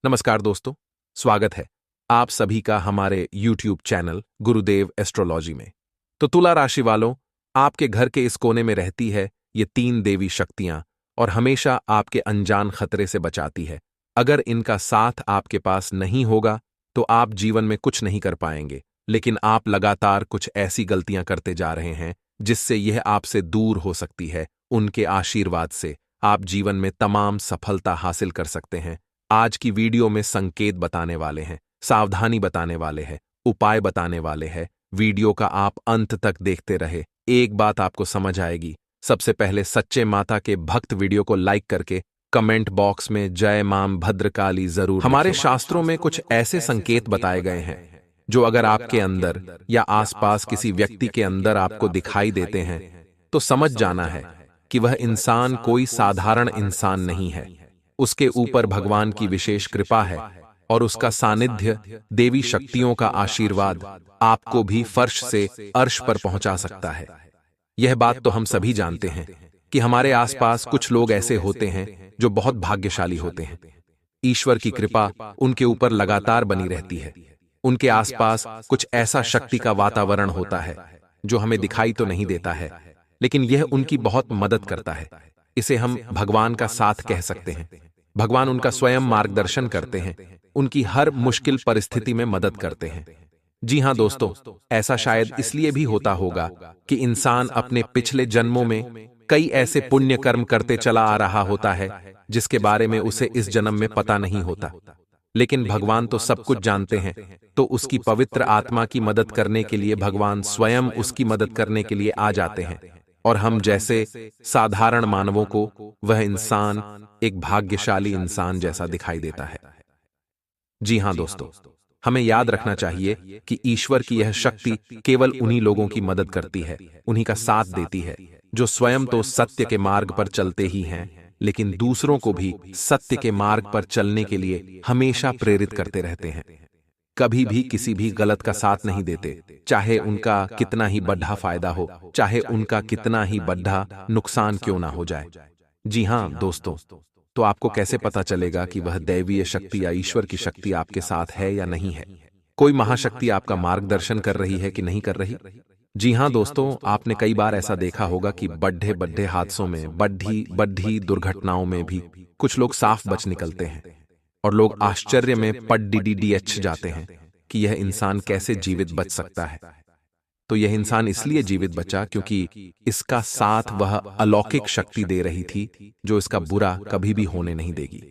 नमस्कार दोस्तों, स्वागत है आप सभी का हमारे YouTube चैनल गुरुदेव एस्ट्रोलॉजी में। तो तुला राशि वालों, आपके घर के इस कोने में रहती है ये 3 देवी शक्तियां और हमेशा आपके अनजान खतरे से बचाती है। अगर इनका साथ आपके पास नहीं होगा तो आप जीवन में कुछ नहीं कर पाएंगे, लेकिन आप लगातार कुछ ऐसी गलतियां करते जा रहे हैं जिससे यह आपसे दूर हो सकती है। उनके आशीर्वाद से आप जीवन में तमाम सफलता हासिल कर सकते हैं। आज की वीडियो में संकेत बताने वाले हैं, सावधानी बताने वाले हैं, उपाय बताने वाले हैं। वीडियो का आप अंत तक देखते रहे, एक बात आपको समझ आएगी। सबसे पहले सच्चे माता के भक्त वीडियो को लाइक करके कमेंट बॉक्स में जय मां भद्रकाली जरूर। हमारे शास्त्रों में कुछ ऐसे संकेत बताए गए हैं जो अगर आपके अंदर या आसपास किसी व्यक्ति के अंदर आपको दिखाई देते हैं तो समझ जाना है कि वह इंसान कोई साधारण इंसान नहीं है। उसके ऊपर भगवान की विशेष कृपा है और उसका सानिध्य, देवी शक्तियों का आशीर्वाद आपको भी फर्श से अर्श पर पहुंचा सकता है। यह बात तो हम सभी जानते हैं कि हमारे आसपास कुछ लोग ऐसे होते हैं जो बहुत भाग्यशाली होते हैं। ईश्वर की कृपा उनके ऊपर लगातार बनी रहती है। उनके आसपास कुछ ऐसा शक्ति का वातावरण होता है जो हमें दिखाई तो नहीं देता है, लेकिन यह उनकी बहुत मदद करता है। इसे हम भगवान का साथ कह सकते हैं। भगवान उनका स्वयं मार्गदर्शन करते हैं, उनकी हर मुश्किल परिस्थिति में मदद करते हैं। जी हां दोस्तों, ऐसा शायद इसलिए भी होता होगा कि इंसान अपने पिछले जन्मों में कई ऐसे पुण्य कर्म करते चला आ रहा होता है जिसके बारे में उसे इस जन्म में पता नहीं होता। लेकिन भगवान तो सब कुछ जानते हैं, तो उसकी पवित्र आत्मा की मदद करने के लिए भगवान स्वयं उसकी मदद करने के लिए आ जाते हैं और हम जैसे साधारण मानवों को वह इंसान एक भाग्यशाली इंसान जैसा दिखाई देता है। जी हां दोस्तों, हमें याद रखना चाहिए कि ईश्वर की यह शक्ति केवल उन्हीं लोगों की मदद करती है, उन्हीं का साथ देती है जो स्वयं तो सत्य के मार्ग पर चलते ही हैं, लेकिन दूसरों को भी सत्य के मार्ग पर चलने के लिए हमेशा प्रेरित करते रहते हैं। कभी भी किसी भी गलत का साथ नहीं देते, चाहे उनका कितना ही बड़ा फायदा हो, चाहे उनका कितना ही बड़ा नुकसान क्यों ना हो जाए। जी हां दोस्तों, तो आपको कैसे पता चलेगा कि वह दैवीय शक्ति या ईश्वर की शक्ति आपके साथ है या नहीं है? कोई महाशक्ति आपका मार्गदर्शन कर रही है कि नहीं कर रही? जी हां दोस्तों, आपने कई बार ऐसा देखा होगा कि बड़े बड़े हादसों में, बड़ी बड़ी दुर्घटनाओं में भी कुछ लोग साफ बच निकलते हैं और लोग आश्चर्य में पड़ जाते हैं कि यह इंसान कैसे जीवित बच सकता है। तो यह इंसान इसलिए जीवित बचा क्योंकि इसका साथ वह अलौकिक शक्ति दे रही थी जो इसका बुरा कभी भी होने नहीं देगी।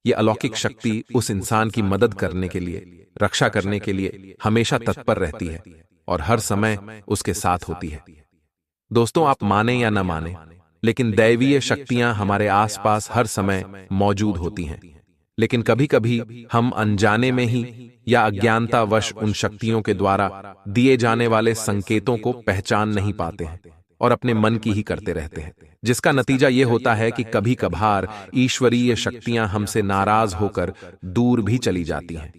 यह अलौकिक शक्ति उस इंसान की मदद करने के लिए, रक्षा करने के लिए हमेशा तत्पर रहती है और हर समय उसके साथ होती है। दोस्तों, आप माने या न माने, लेकिन दैवीय शक्तियां हमारे आसपास हर समय मौजूद होती हैं। लेकिन कभी-कभी हम अनजाने में ही या अज्ञानतावश उन शक्तियों के द्वारा दिए जाने वाले संकेतों को पहचान नहीं पाते हैं और अपने मन की ही करते रहते हैं, जिसका नतीजा यह होता है कि कभी कभार ईश्वरीय शक्तियां हमसे नाराज होकर दूर भी चली जाती हैं।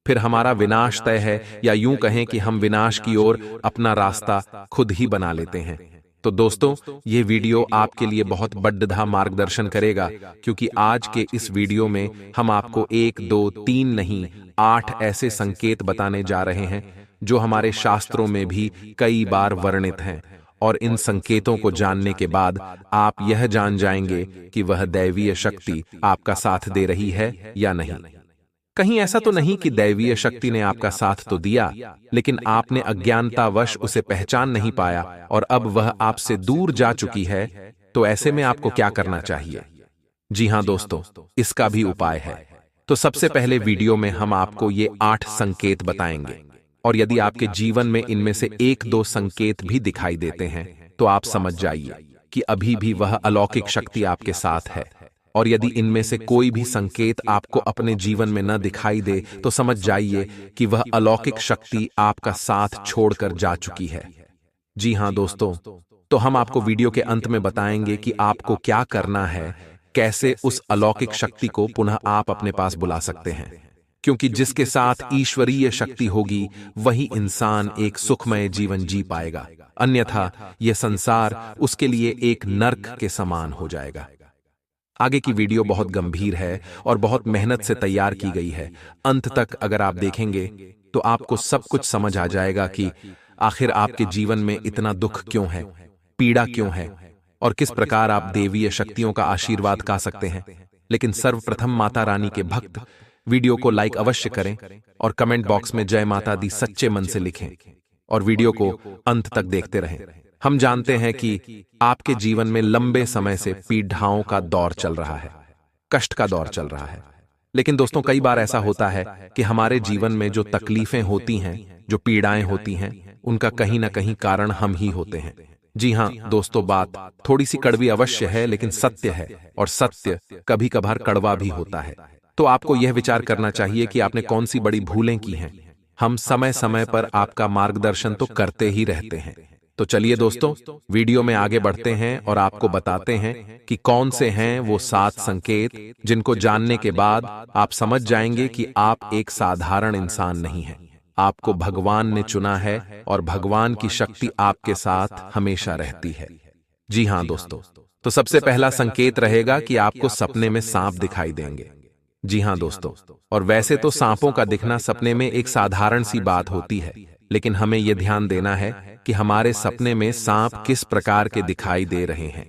फिर हमारा विनाश तय है, या यूं कहें कि हम विनाश की ओर अपना रास्ता खुद ही बना लेते हैं। तो दोस्तों, ये वीडियो आपके लिए बहुत बड़ा मार्गदर्शन करेगा, क्योंकि आज के इस वीडियो में हम आपको 1, 2, 3 नहीं 8 ऐसे संकेत बताने जा रहे हैं जो हमारे शास्त्रों में भी कई बार वर्णित हैं। और इन संकेतों को जानने के बाद आप यह जान जाएंगे कि वह दैवीय शक्ति आपका साथ दे रही है या नहीं। कहीं ऐसा तो नहीं कि दैवीय शक्ति ने आपका साथ तो दिया, लेकिन आपने अज्ञानतावश उसे पहचान नहीं पाया और अब वह आपसे दूर जा चुकी है। तो ऐसे में आपको क्या करना चाहिए? जी हां दोस्तों, इसका भी उपाय है। तो सबसे पहले वीडियो में हम आपको ये 8 संकेत बताएंगे, और यदि आपके जीवन में इनमें से 1-2 संकेत भी दिखाई देते हैं तो आप समझ जाइए कि अभी भी वह अलौकिक शक्ति आपके साथ है। और यदि इनमें से कोई भी संकेत आपको अपने जीवन में न दिखाई दे तो समझ जाइए कि वह अलौकिक शक्ति आपका साथ छोड़कर जा चुकी है। जी हां दोस्तों, तो हम आपको वीडियो के अंत में बताएंगे कि आपको क्या करना है, कैसे उस अलौकिक शक्ति को पुनः आप अपने पास बुला सकते हैं। क्योंकि जिसके साथ ईश्वरीय शक्ति होगी वही इंसान एक सुखमय जीवन जी पाएगा, अन्यथा यह संसार उसके लिए एक नर्क के समान हो जाएगा। आगे की वीडियो बहुत गंभीर है और बहुत मेहनत से तैयार की गई है। अंत तक अगर आप देखेंगे तो आपको सब कुछ समझ आ जाएगा कि आखिर आपके जीवन में इतना दुख क्यों है, पीड़ा क्यों है और किस प्रकार आप देवीय शक्तियों का आशीर्वाद पा सकते हैं। लेकिन सर्वप्रथम माता रानी के भक्त वीडियो को लाइक अवश्य करें और कमेंट बॉक्स में जय माता दी सच्चे मन से लिखें और वीडियो को अंत तक देखते रहें। हम जानते हैं कि आपके जीवन में लंबे समय से पीड़ाओं का दौर चल रहा है, कष्ट का दौर चल रहा है। लेकिन दोस्तों, कई बार ऐसा होता है कि हमारे जीवन में जो तकलीफें होती हैं, जो पीड़ाएं होती हैं, उनका कहीं ना कहीं कारण हम ही होते हैं। जी हां दोस्तों, बात थोड़ी सी कड़वी अवश्य है, लेकिन सत्य है और सत्य कभी कभार कड़वा भी होता है। तो आपको यह विचार करना चाहिए कि आपने कौन सी बड़ी भूलें की हैं। हम समय समय पर आपका मार्गदर्शन तो करते ही रहते हैं। तो चलिए दोस्तों, वीडियो में आगे बढ़ते हैं और आपको बताते हैं कि कौन से हैं वो 7 संकेत जिनको जानने के बाद आप समझ जाएंगे कि आप एक साधारण इंसान नहीं हैं। आपको भगवान ने चुना है और भगवान की शक्ति आपके साथ हमेशा रहती है। जी हां दोस्तों, तो सबसे पहला संकेत रहेगा कि आपको सपने में सांप दिखाई देंगे। जी हां दोस्तों, और वैसे तो सांपों का दिखना सपने में एक साधारण सी बात होती है, लेकिन हमें यह ध्यान देना है कि हमारे सपने में सांप किस प्रकार के दिखाई दे रहे हैं।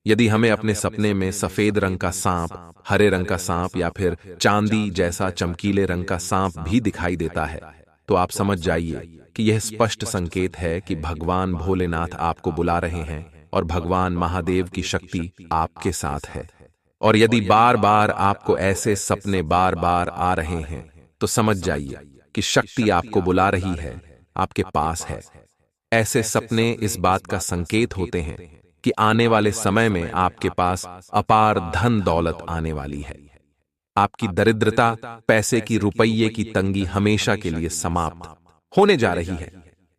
यदि हमें अपने सपने में सफेद रंग का सांप, हरे रंग का सांप या फिर चांदी जैसा चमकीले रंग का सांप भी दिखाई देता है, तो आप समझ जाइए कि यह स्पष्ट संकेत है कि भगवान भोलेनाथ आपको बुला रहे हैं और भगवान महादेव की शक्ति आपके साथ है। और यदि बार बार आपको ऐसे सपने बार बार आ रहे हैं, तो समझ जाइए कि शक्ति आपको बुला रही है, आपके पास है। ऐसे सपने इस बात का संकेत होते हैं कि आने वाले समय में आपके पास अपार धन दौलत आने वाली है। आपकी दरिद्रता, पैसे की, रुपये की तंगी हमेशा के लिए समाप्त होने जा रही है।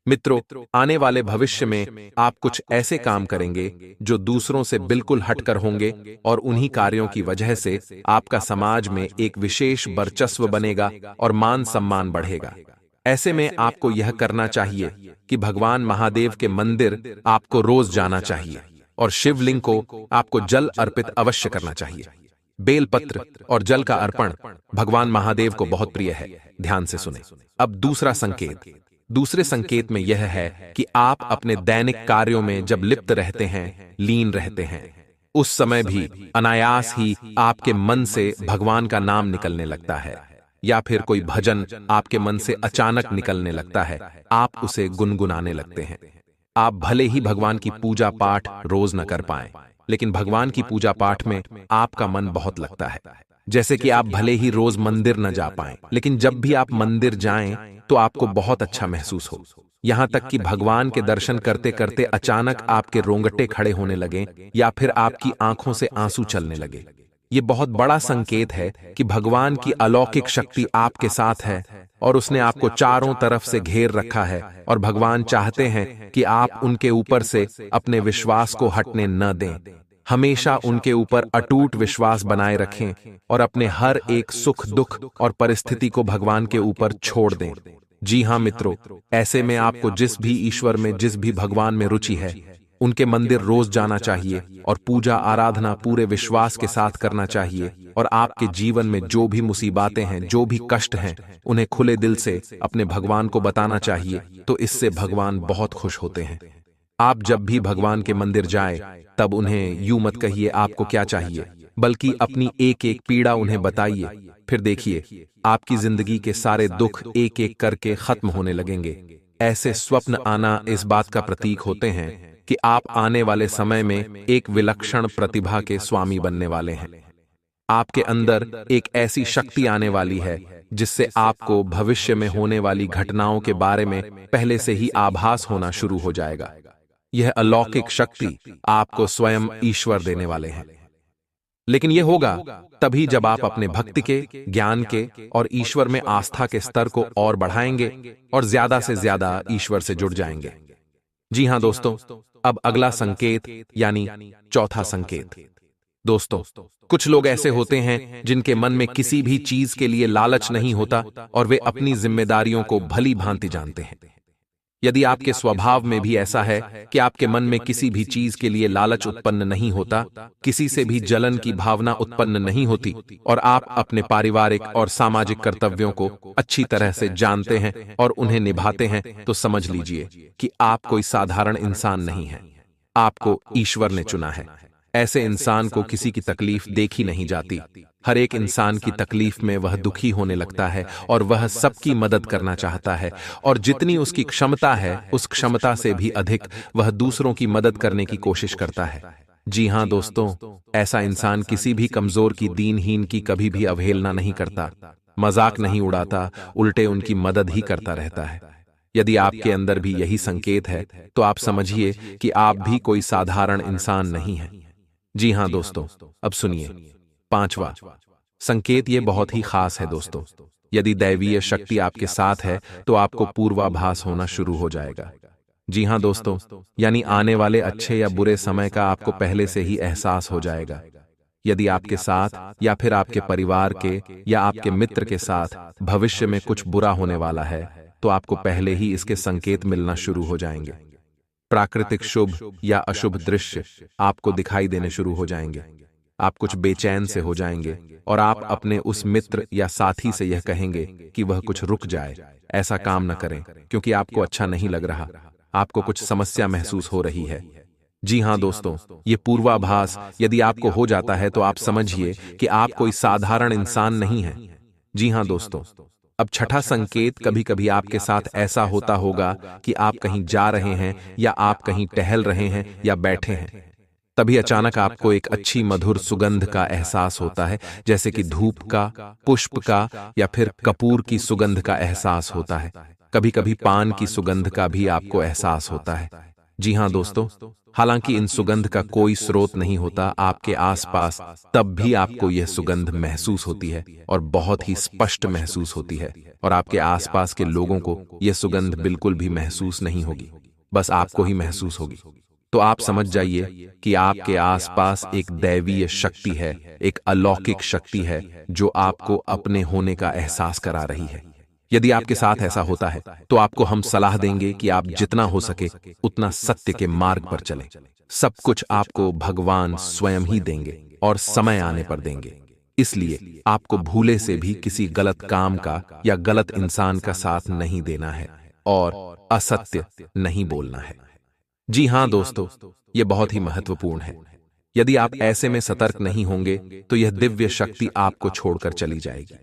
मित्रों, आने वाले भविष्य में आप कुछ ऐसे काम करेंगे जो दूसरों से बिल्कुल हटकर होंगे और उन्हीं कार्यों की वजह से आपका समाज में एक विशेष वर्चस्व बनेगा और मान सम्मान बढ़ेगा। ऐसे में आपको यह करना चाहिए कि भगवान महादेव के मंदिर आपको रोज जाना चाहिए और शिवलिंग को आपको जल अर्पित अवश्य करना चाहिए। बेलपत्र और जल का अर्पण भगवान महादेव को बहुत प्रिय है। ध्यान से सुने। अब दूसरे संकेत में यह है कि आप अपने दैनिक कार्यों में जब लिप्त रहते हैं, लीन रहते हैं, उस समय भी अनायास ही आपके मन से भगवान का नाम निकलने लगता है या फिर कोई भजन आपके मन से अचानक निकलने लगता है, आप उसे गुनगुनाने लगते हैं। आप भले ही भगवान की पूजा पाठ रोज न कर पाएं, लेकिन भगवान की पूजा पाठ में आपका मन बहुत लगता है। जैसे कि आप भले ही रोज मंदिर न जा पाएं, लेकिन जब भी आप मंदिर जाएं तो आपको बहुत अच्छा महसूस हो। यहां तक कि भगवान के दर्शन करते करते अचानक आपके रोंगटे खड़े होने लगे या फिर आपकी आंखों से आंसू चलने लगे। ये बहुत बड़ा संकेत है कि भगवान की अलौकिक शक्ति आपके साथ है और उसने आपको चारों तरफ से घेर रखा है और भगवान चाहते हैं कि आप उनके ऊपर से अपने विश्वास को हटने न दें। हमेशा उनके ऊपर अटूट विश्वास बनाए रखें और अपने हर एक सुख दुख और परिस्थिति को भगवान के ऊपर छोड़ दें। जी हां मित्रों, ऐसे में आपको जिस भी ईश्वर में, जिस भी भगवान में रुचि है, उनके मंदिर रोज जाना चाहिए और पूजा आराधना पूरे विश्वास के साथ करना चाहिए और आपके जीवन में जो भी मुसीबतें हैं, जो भी कष्ट हैं, उन्हें खुले दिल से अपने भगवान को बताना चाहिए। तो इससे भगवान बहुत खुश होते हैं। आप जब भी भगवान के मंदिर जाएं, तब उन्हें यूं मत कहिए आपको क्या चाहिए, बल्कि अपनी एक एक पीड़ा उन्हें बताइए। फिर देखिए आपकी जिंदगी के सारे दुख एक एक करके खत्म होने लगेंगे। ऐसे स्वप्न आना इस बात का प्रतीक होते हैं कि आप आने वाले समय में एक विलक्षण प्रतिभा के स्वामी बनने वाले हैं। आपके अंदर एक ऐसी शक्ति आने वाली है जिससे आपको भविष्य में होने वाली घटनाओं के बारे में पहले से ही आभास होना शुरू हो जाएगा। यह अलौकिक शक्ति आपको स्वयं ईश्वर देने वाले हैं। लेकिन यह होगा तभी जब आप अपने भक्ति के, ज्ञान के और ईश्वर में आस्था के स्तर को और बढ़ाएंगे और ज्यादा से ज्यादा ईश्वर से जुड़ जाएंगे। जी हां दोस्तों, अब अगला संकेत यानी चौथा संकेत। दोस्तों, कुछ लोग ऐसे होते हैं जिनके मन में किसी भी चीज के लिए लालच नहीं होता और वे अपनी जिम्मेदारियों को भली भांति जानते हैं। यदि आपके स्वभाव में भी ऐसा है कि आपके मन में किसी भी चीज के लिए लालच उत्पन्न नहीं होता, किसी से भी जलन की भावना उत्पन्न नहीं होती, और आप अपने पारिवारिक और सामाजिक कर्तव्यों को अच्छी तरह से जानते हैं और उन्हें निभाते हैं, तो समझ लीजिए कि आप कोई साधारण इंसान नहीं हैं। आपको ईश्वर ने चुना है। ऐसे इंसान को किसी की तकलीफ देखी नहीं जाती। हर एक इंसान की तकलीफ में वह दुखी होने लगता है और वह सबकी मदद करना चाहता है, और जितनी उसकी क्षमता है उस क्षमता से भी अधिक वह दूसरों की मदद करने की कोशिश करता है। जी हां दोस्तों, ऐसा इंसान किसी भी कमजोर की, दीनहीन की कभी भी अवहेलना नहीं करता, मजाक नहीं उड़ाता, उल्टे उनकी मदद ही करता रहता है। यदि आपके अंदर भी यही संकेत है तो आप समझिए कि आप भी कोई साधारण इंसान नहीं हैं। जी हां दोस्तों, अब सुनिए पांचवा संकेत। ये बहुत ही खास है दोस्तों। यदि दैवीय शक्ति आपके साथ है तो आपको पूर्वाभास होना शुरू हो जाएगा। जी हां दोस्तों, यानी आने वाले अच्छे या बुरे समय का आपको पहले से ही एहसास हो जाएगा। यदि आपके साथ या फिर आपके परिवार के या आपके मित्र के साथ भविष्य में कुछ बुरा होने वाला है तो आपको पहले ही इसके संकेत मिलना शुरू हो जाएंगे। प्राकृतिक शुभ या अशुभ दृश्य आपको दिखाई देने शुरू हो जाएंगे। आप कुछ बेचैन से हो जाएंगे और आप अपने उस मित्र या साथी से यह कहेंगे कि वह कुछ रुक जाए, ऐसा काम न करें, क्योंकि आपको अच्छा नहीं लग रहा, आपको कुछ समस्या महसूस हो रही है। जी हां दोस्तों, ये पूर्वाभास यदि आपको हो जाता है तो आप समझिए कि आप कोई साधारण इंसान नहीं हैं। जी हां दोस्तों, अब छठा संकेत, कभी कभी आपके साथ ऐसा होता होगा कि आप कहीं जा रहे हैं या आप कहीं टहल रहे हैं या बैठे हैं, तभी अचानक आपको एक अच्छी मधुर सुगंध का एहसास होता है, जैसे कि धूप का, पुष्प का या फिर कपूर की सुगंध का एहसास होता है। कभी कभी पान की सुगंध का भी आपको एहसास होता है। जी हां दोस्तों, हालांकि इन सुगंध का कोई स्रोत नहीं होता आपके आसपास, तब भी आपको यह सुगंध महसूस होती है और बहुत ही स्पष्ट महसूस होती है, और आपके आसपास के लोगों को यह सुगंध बिल्कुल भी महसूस नहीं होगी, बस आपको ही महसूस होगी। तो आप समझ जाइए कि आपके आसपास एक दैवीय शक्ति है, एक अलौकिक शक्ति है जो आपको अपने होने का एहसास करा रही है। यदि आपके साथ ऐसा होता है तो आपको हम सलाह देंगे कि आप जितना हो सके उतना सत्य के मार्ग पर चलें। सब कुछ आपको भगवान स्वयं ही देंगे और समय आने पर देंगे। इसलिए आपको भूले से भी किसी गलत काम का या गलत इंसान का साथ नहीं देना है और असत्य नहीं बोलना है। जी हां दोस्तों, यह बहुत ही महत्वपूर्ण है। यदि आप ऐसे में सतर्क नहीं होंगे तो यह दिव्य शक्ति आपको छोड़कर चली जाएगी।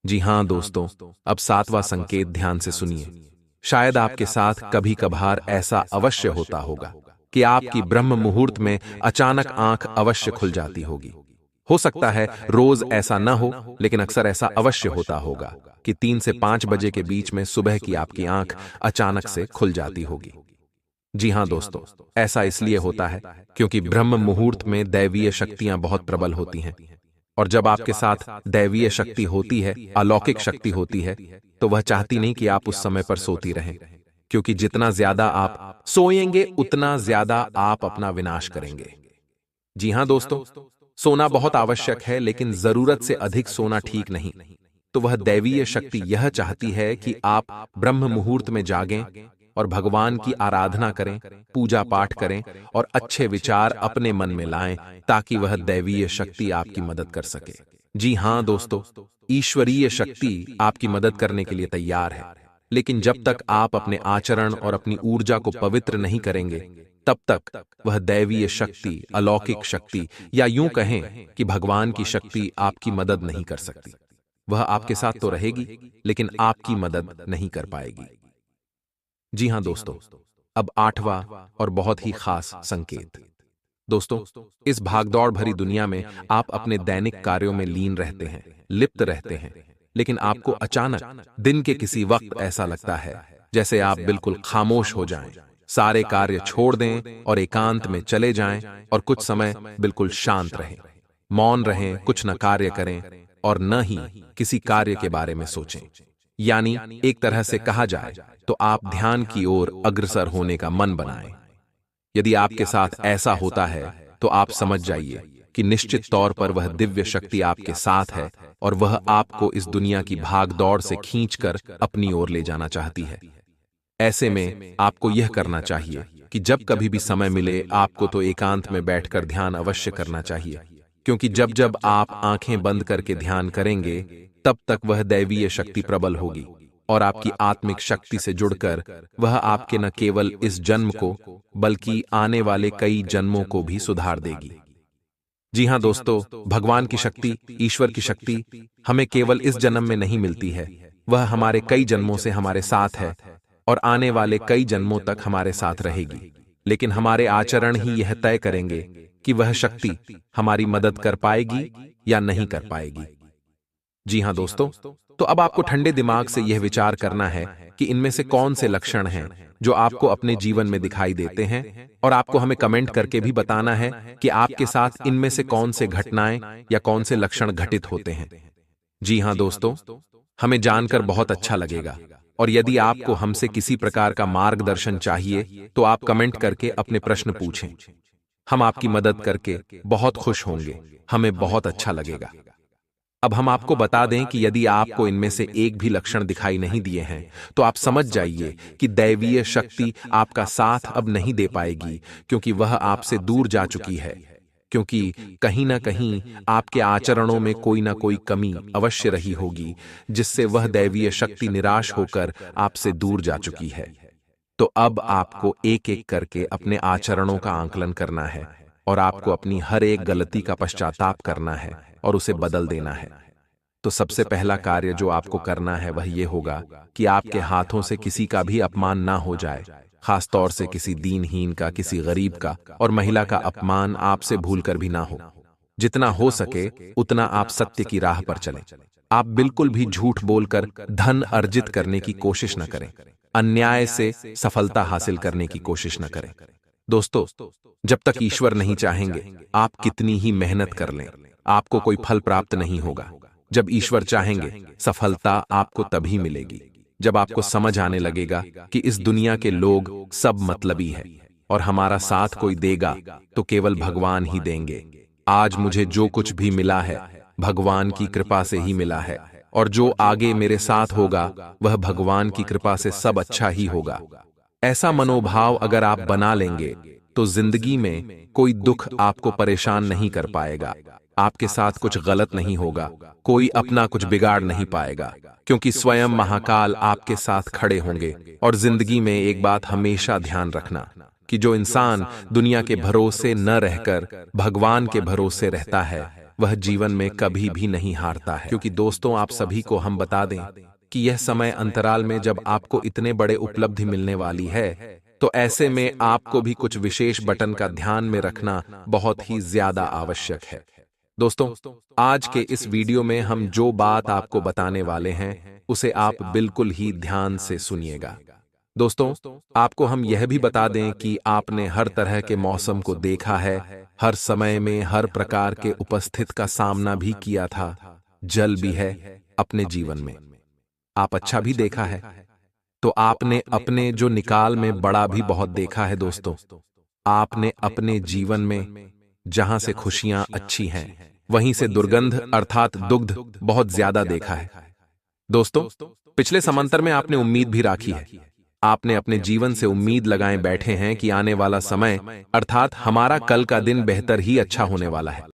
जी हां दोस्तों, अब सातवां संकेत ध्यान से सुनिए। शायद आपके साथ कभी कभार ऐसा अवश्य होता होगा कि आपकी ब्रह्म मुहूर्त में अचानक आंख अवश्य खुल जाती होगी। हो सकता है रोज ऐसा न हो, लेकिन अक्सर ऐसा अवश्य होता होगा कि 3 से 5 बजे के बीच में सुबह की आपकी आंख अचानक से खुल जाती होगी। जी हां दोस्तों, ऐसा इसलिए होता है क्योंकि ब्रह्म मुहूर्त में दैवीय शक्तियां बहुत प्रबल होती हैं, और जब आपके साथ दैवीय शक्ति होती है, अलौकिक शक्ति होती है, तो वह चाहती नहीं कि आप उस समय पर सोती रहें, क्योंकि जितना ज्यादा आप सोएंगे उतना ज्यादा आप अपना विनाश करेंगे। जी हां दोस्तों, सोना बहुत आवश्यक है, लेकिन जरूरत से अधिक सोना ठीक नहीं। तो वह दैवीय शक्ति यह चाहती है कि आप ब्रह्म मुहूर्त में जागें और भगवान की आराधना करें, पूजा पाठ करें और अच्छे विचार अपने मन में लाएं, ताकि वह दैवीय शक्ति आपकी मदद कर सके। जी हां दोस्तों, ईश्वरीय शक्ति आपकी मदद करने के लिए तैयार है, लेकिन जब तक आप अपने आचरण और अपनी ऊर्जा को पवित्र नहीं करेंगे, तब तक वह दैवीय शक्ति, अलौकिक शक्ति, या यूं कहें कि भगवान की शक्ति आपकी मदद नहीं कर सकती। वह आपके साथ तो रहेगी, लेकिन आपकी मदद नहीं कर पाएगी। जी हां दोस्तों, अब आठवां और बहुत ही खास संकेत। दोस्तों, इस भागदौड़ भरी दुनिया में आप अपने दैनिक कार्यों में लीन रहते हैं, लिप्त रहते हैं, लेकिन आपको अचानक दिन के किसी वक्त ऐसा लगता है जैसे आप बिल्कुल खामोश हो जाएं, सारे कार्य छोड़ दें और एकांत में चले जाएं और कुछ समय बिल्कुल शांत रहें, मौन रहें, कुछ न कार्य करें और न ही किसी कार्य के बारे में सोचें। यानी एक तरह से कहा जाए तो आप ध्यान की ओर अग्रसर होने का मन बनाएं। यदि आपके साथ ऐसा होता है तो आप समझ जाइए कि निश्चित तौर पर वह दिव्य शक्ति आपके साथ है और वह आपको इस दुनिया की भाग दौड़ से खींचकर अपनी ओर ले जाना चाहती है। ऐसे में आपको यह करना चाहिए कि जब कभी भी समय मिले आपको तो एकांत में बैठकर ध्यान अवश्य करना चाहिए, क्योंकि जब जब आप आंखें बंद करके ध्यान करेंगे तब तक वह दैवीय शक्ति प्रबल होगी और आपकी आत्मिक शक्ति से जुड़कर वह आपके न केवल इस जन्म को बल्कि आने वाले कई जन्मों को भी सुधार देगी। जी हाँ दोस्तों, भगवान की शक्ति, ईश्वर की शक्ति हमें केवल इस जन्म में नहीं मिलती है, वह हमारे कई जन्मों से हमारे साथ है और आने वाले कई जन्मों तक हमारे साथ रहेगी। लेकिन हमारे आचरण ही यह तय करेंगे कि वह शक्ति हमारी मदद कर पाएगी या नहीं कर पाएगी। जी हाँ दोस्तों, तो अब आपको ठंडे दिमाग से यह विचार करना है कि इनमें से कौन से लक्षण हैं जो आपको अपने जीवन में दिखाई देते हैं, और आपको हमें कमेंट करके भी बताना है कि आपके साथ इनमें से कौन से घटनाएं या कौन से लक्षण घटित होते हैं। जी हाँ दोस्तों, हमें जानकर बहुत अच्छा लगेगा, और यदि आपको हमसे किसी प्रकार का मार्गदर्शन चाहिए तो आप कमेंट करके अपने प्रश्न पूछें। हम आपकी मदद करके बहुत खुश होंगे, हमें बहुत अच्छा लगेगा। अब हम आपको बता दें कि यदि आपको इनमें से एक भी लक्षण दिखाई नहीं दिए हैं तो आप समझ जाइए कि दैवीय शक्ति आपका साथ अब नहीं दे पाएगी, क्योंकि वह आपसे दूर जा चुकी है, क्योंकि कहीं ना कहीं आपके आचरणों में कोई ना कोई कमी अवश्य रही होगी जिससे वह दैवीय शक्ति निराश होकर आपसे दूर जा चुकी है। तो अब आपको एक एक करके अपने आचरणों का आंकलन करना है और आपको अपनी हर एक गलती का पश्चाताप करना है और उसे बदल देना है। तो सबसे पहला कार्य जो आपको करना है वह यह होगा कि आपके हाथों से किसी का भी अपमान ना हो जाए, खास तौर से किसी दीनहीन का, किसी गरीब का और महिला का अपमान आपसे भूलकर भी ना हो। जितना हो सके उतना आप सत्य की राह पर चलें। आप बिल्कुल भी झूठ बोलकर धन अर्जित करने की कोशिश न करें, अन्याय से सफलता हासिल करने की कोशिश न करें। दोस्तों, जब तक ईश्वर नहीं चाहेंगे आप कितनी ही मेहनत कर लें, आपको कोई फल प्राप्त नहीं होगा। जब ईश्वर चाहेंगे सफलता आपको तभी मिलेगी जब आपको समझ आने लगेगा कि इस दुनिया के लोग सब मतलबी है और हमारा साथ कोई देगा तो केवल भगवान ही देंगे। आज मुझे जो कुछ भी मिला है भगवान की कृपा से ही मिला है, और जो आगे मेरे साथ होगा वह भगवान की कृपा से सब अच्छा ही होगा। ऐसा मनोभाव अगर आप बना लेंगे तो जिंदगी में कोई दुख आपको परेशान नहीं कर पाएगा, आपके साथ कुछ गलत नहीं होगा, कोई अपना कुछ बिगाड़ नहीं पाएगा, क्योंकि स्वयं महाकाल आपके साथ खड़े होंगे। और जिंदगी में एक बात हमेशा ध्यान रखना कि जो इंसान दुनिया के भरोसे न रहकर भगवान के भरोसे रहता है वह जीवन में कभी भी नहीं हारता है। क्योंकि दोस्तों, आप सभी को हम बता दें कि यह समय अंतराल में जब आपको इतने बड़े उपलब्धि मिलने वाली है, तो ऐसे में आपको भी कुछ विशेष बटन का ध्यान में रखना बहुत ही ज्यादा आवश्यक है। दोस्तों, आज के इस वीडियो में हम जो बात आपको बताने वाले हैं उसे आप बिल्कुल ही ध्यान से सुनिएगा। दोस्तों, आपको हम यह भी बता दें कि आपने हर तरह के मौसम को देखा है, हर समय में हर प्रकार के उपस्थित का सामना भी किया था, जल भी है अपने जीवन में, आप अच्छा भी देखा है, तो आपने अपने जो निकाल में बड़ा भी बहुत देखा है। दोस्तों, आपने अपने जीवन में जहां से खुशियां अच्छी हैं वहीं से दुर्गंध अर्थात दुग्ध बहुत ज्यादा देखा है। दोस्तों, पिछले समंतर में आपने उम्मीद भी राखी है, आपने अपने जीवन से उम्मीद लगाए बैठे हैं कि आने वाला समय अर्थात हमारा कल का दिन बेहतर ही अच्छा होने वाला है।